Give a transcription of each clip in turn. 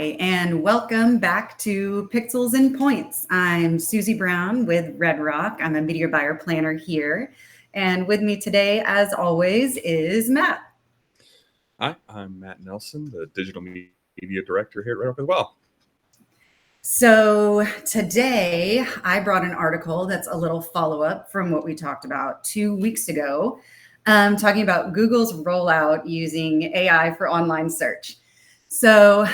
Hi, and welcome back to Pixels and Points. I'm Susie Brown with Red Rock. I'm a media buyer planner here. And with me today, as always, is Matt. Hi, I'm Matt Nelson, the digital media director here at Red Rock as well. So today I brought an article that's a little follow-up from what we talked about 2 weeks ago, talking about Google's rollout using AI for online search. So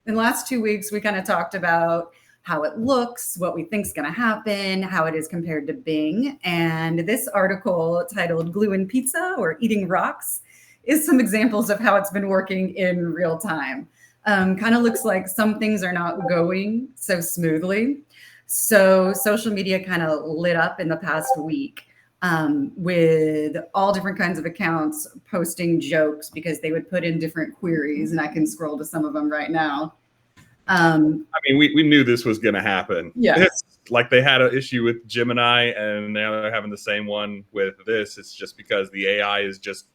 in the last 2 weeks, we kind of talked about how it looks, what we think is going to happen, how it is compared to Bing. And this article titled Glue and Pizza or Eating Rocks is some examples of how it's been working in real time. Kind of looks like some things are not going so smoothly. So social media kind of lit up in the past week with all different kinds of accounts posting jokes because they would put in different queries, and I can scroll to some of them right now. I mean, we knew this was going to happen. Yeah. It's like they had an issue with Gemini, and now they're having the same one with this. It's just because the AI is just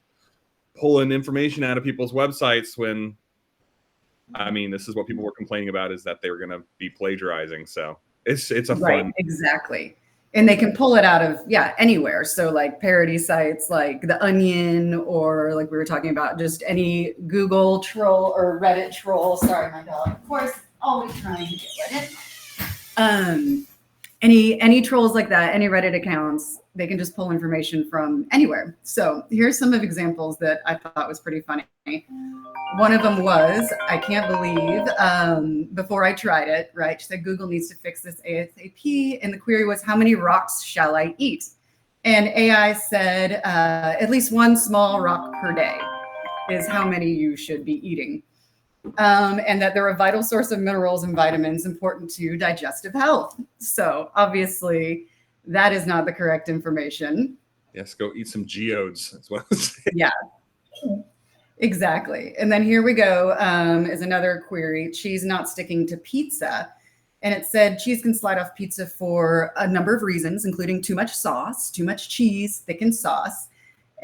pulling information out of people's websites when, I mean, this is what people were complaining about, is that they were going to be plagiarizing. So it's a fun. Exactly. And they can pull it out of, anywhere. So like parody sites like The Onion, or like we were talking about, just any Google troll or Reddit troll. Sorry, my dog, of course, always trying to get Reddit. Any trolls like that, any Reddit accounts, they can just pull information from anywhere. So here's some of examples that I thought was pretty funny. One of them was, I can't believe, before I tried it, right? She said, Google needs to fix this ASAP. And the query was, how many rocks shall I eat? And AI said, at least one small rock per day is how many you should be eating. And that they're a vital source of minerals and vitamins important to digestive health. So obviously that is not the correct information. Yes, go eat some geodes as well. Yeah. Exactly. And then here we go, is another query. Cheese not sticking to pizza. And it said cheese can slide off pizza for a number of reasons, including too much sauce, too much cheese, thickened sauce.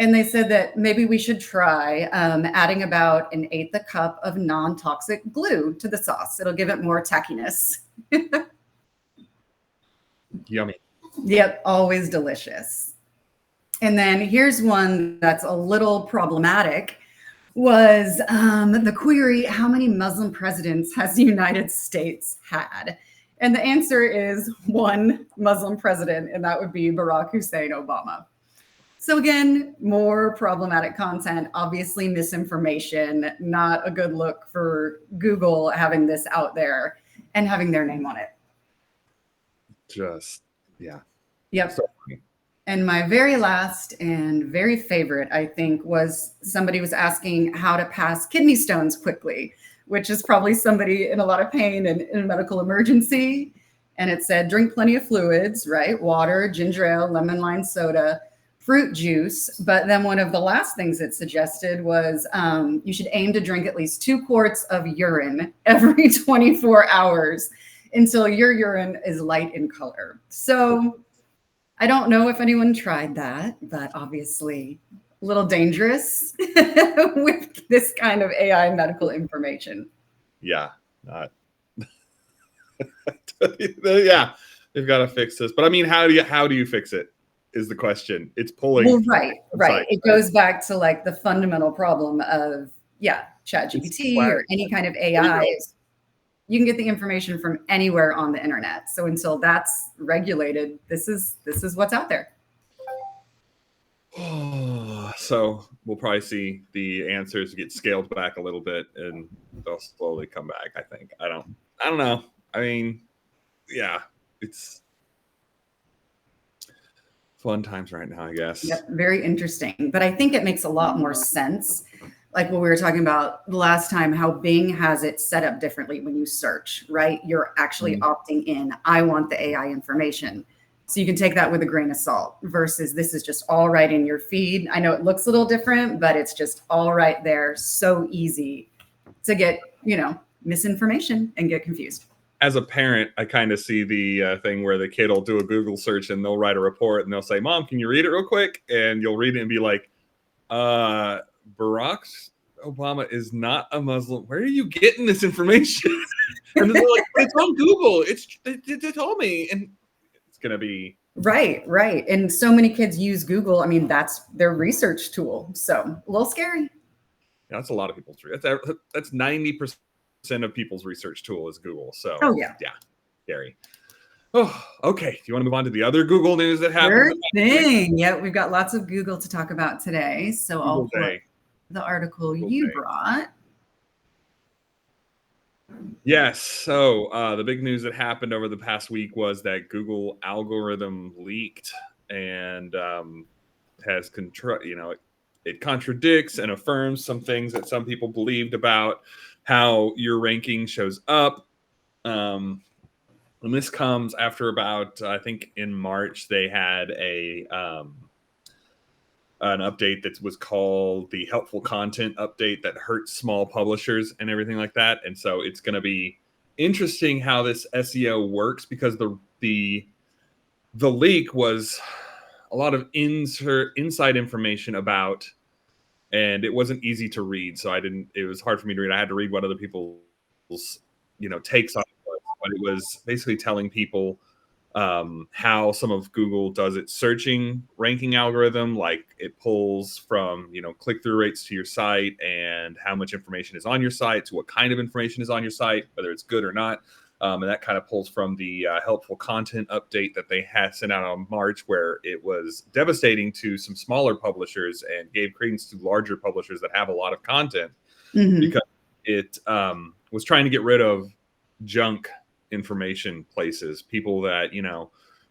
And they said that maybe we should try adding about 1/8 cup of non-toxic glue to the sauce. It'll give it more tackiness. Yummy. Yep, always delicious. And then here's one that's a little problematic. Was the query, how many Muslim presidents has the United States had? And the answer is one Muslim president, and that would be Barack Hussein Obama. So again, more problematic content, obviously misinformation, not a good look for Google having this out there and having their name on it. Just, yeah. Yep. So and my very last and very favorite, I think, was somebody was asking how to pass kidney stones quickly, which is probably somebody in a lot of pain and in a medical emergency. And it said, drink plenty of fluids, right? Water, ginger ale, lemon lime soda, fruit juice. But then one of the last things it suggested was you should aim to drink at least 2 quarts of urine every 24 hours until your urine is light in color. So I don't know if anyone tried that, but obviously a little dangerous with this kind of AI medical information. Yeah, not. Yeah, they've got to fix this. But I mean, how do you fix it? Is the question. It's pulling. Well, right. It goes back to like the fundamental problem of ChatGPT or any kind of AI. You can get the information from anywhere on the internet. So until that's regulated, this is what's out there. So we'll probably see the answers get scaled back a little bit, and they'll slowly come back. I think. I don't know. I mean, yeah, it's fun times right now, I guess. Yep, very interesting. But I think it makes a lot more sense. Like what we were talking about the last time, how Bing has it set up differently when you search, right? You're actually opting in. I want the AI information. So you can take that with a grain of salt versus this is just all right in your feed. I know it looks a little different, but it's just all right there. So easy to get, misinformation and get confused. As a parent, I kind of see the thing where the kid will do a Google search and they'll write a report and they'll say, Mom, can you read it real quick? And you'll read it and be like, Barack Obama is not a Muslim. Where are you getting this information? And they're like, it's on Google. They told me, and it's gonna be Right. And so many kids use Google. I mean, that's their research tool. So a little scary. that's a lot of people's. That's 90% of people's research tool is Google. So Oh yeah, scary. Oh, okay. Do you want to move on to the other Google news that happened? sure thing. Yeah, we've got lots of Google to talk about today. So I'll pull up the article you brought. Yes. So the big news that happened over the past week was that Google algorithm leaked and has it contradicts and affirms some things that some people believed about how your ranking shows up. And this comes after about, I think in March, they had an update that was called the helpful content update that hurts small publishers and everything like that. And so it's going to be interesting how this SEO works, because the leak was a lot of inside information about, and it wasn't easy to read. So it was hard for me to read. I had to read what other people's, takes on it was, but it was basically telling people how some of Google does its searching ranking algorithm, like it pulls from click-through rates to your site and how much information is on your site to what kind of information is on your site, whether it's good or not. And that kind of pulls from the helpful content update that they had sent out on March, where it was devastating to some smaller publishers and gave credence to larger publishers that have a lot of content, because it was trying to get rid of junk information places, people that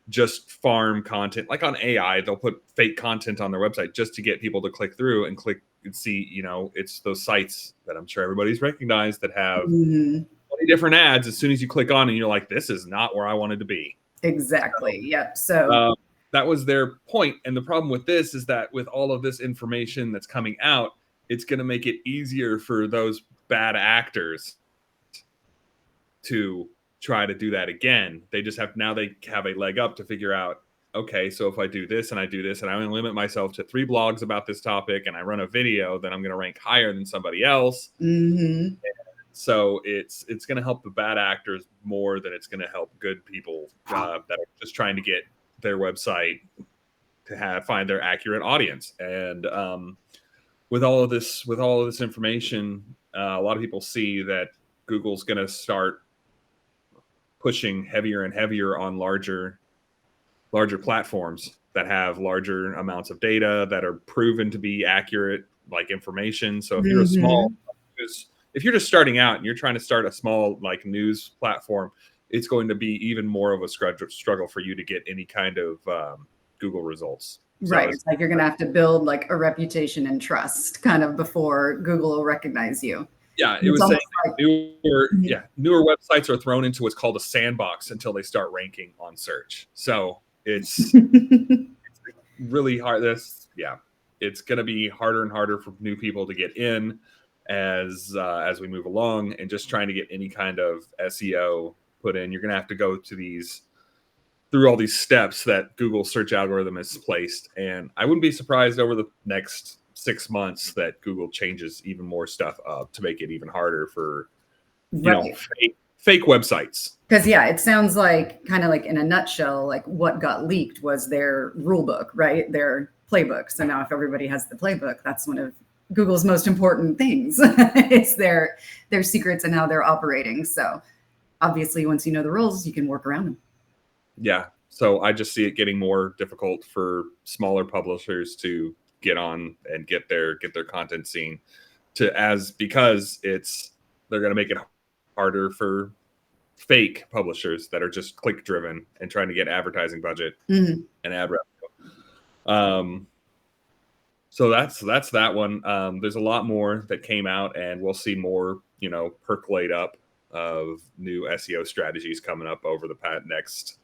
just farm content. Like on AI, they'll put fake content on their website just to get people to click through and click and see, it's those sites that I'm sure everybody's recognized that have 20 different ads as soon as you click on and you're like, this is not where I wanted to be. Exactly. Yep. So that was their point. And the problem with this is that with all of this information that's coming out, it's going to make it easier for those bad actors to try to do that again. They have a leg up to figure out, okay, so if I do this and I do this and I only limit myself to 3 blogs about this topic and I run a video, then I'm going to rank higher than somebody else. So it's going to help the bad actors more than it's going to help good people that are just trying to get their website to find their accurate audience. And with all of this information, a lot of people see that Google's going to start pushing heavier and heavier on larger platforms that have larger amounts of data that are proven to be accurate, like information. So if you're if you're just starting out and you're trying to start a small news platform, it's going to be even more of a struggle for you to get any kind of Google results. Right. It's like you're going to have to build a reputation and trust kind of before Google will recognize you. Yeah, it was saying newer websites are thrown into what's called a sandbox until they start ranking on search. So it's really hard. It's going to be harder and harder for new people to get in as we move along, and just trying to get any kind of SEO put in. You're going to have to go through all these steps that Google search algorithm has placed. And I wouldn't be surprised over the next 6 months that Google changes even more stuff up to make it even harder for fake websites. Because it sounds like kind of in a nutshell, what got leaked was their rule book, right? Their playbook. So now if everybody has the playbook, that's one of Google's most important things. It's their secrets and how they're operating. So obviously, once you know the rules, you can work around them. Yeah. So I just see it getting more difficult for smaller publishers to get on and get their content seen, because they're going to make it harder for fake publishers that are just click driven and trying to get advertising budget and ad revenue. So that's that one. There's a lot more that came out, and we'll see more percolate up of new SEO strategies coming up over the next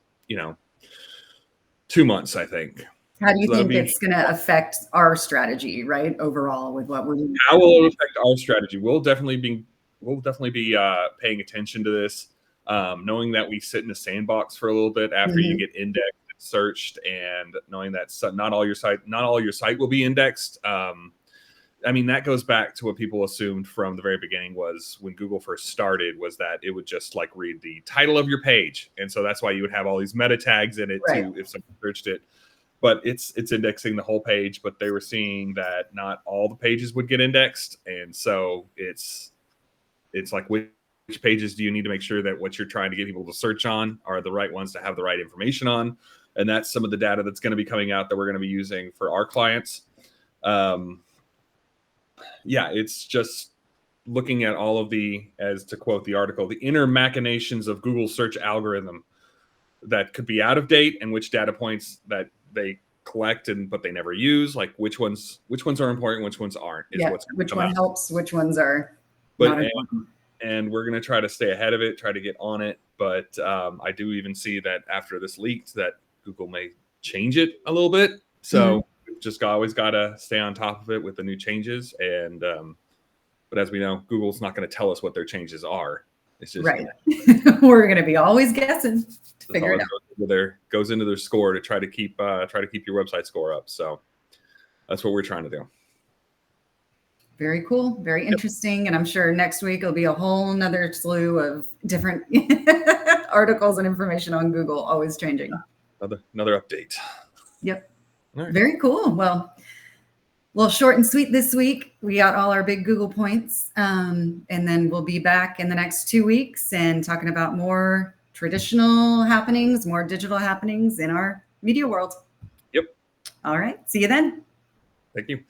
2 months, I think. How do you think it's going to affect our strategy, right? Overall, with what we're doing? How will it affect our strategy? We'll definitely be paying attention to this, knowing that we sit in a sandbox for a little bit after you get indexed and searched, and knowing that not all your site will be indexed. I mean, that goes back to what people assumed from the very beginning was when Google first started, was that it would just like read the title of your page. And so that's why you would have all these meta tags in it Right. too, if someone searched it. But it's indexing the whole page, but they were seeing that not all the pages would get indexed. And so it's like, which pages do you need to make sure that what you're trying to get people to search on are the right ones to have the right information on? And that's some of the data that's going to be coming out that we're going to be using for our clients. Yeah, it's just looking at all of the, as to quote the article, the inner machinations of Google's search algorithm that could be out of date, and which data points that they collect but they never use, like which ones are important, which ones aren't, is Yeah. what's Which one helps? Which ones are but not important? and we're going to try to stay ahead of it, try to get on it. But I do even see that after this leaked, that Google may change it a little bit. So we've just always got to stay on top of it with the new changes. And but as we know, Google's not going to tell us what their changes are. It's just right. We're going to be always guessing to figure it out. Goes into their score to try to keep your website score up. So that's what we're trying to do. Very cool. Very interesting. And I'm sure next week it'll be a whole nother slew of different articles and information on Google, always changing. Another update. Yep. Right. Very cool. Well, short and sweet this week. We got all our big Google points. And then we'll be back in the next 2 weeks and talking about more traditional happenings, more digital happenings in our media world. Yep. All right. See you then. Thank you.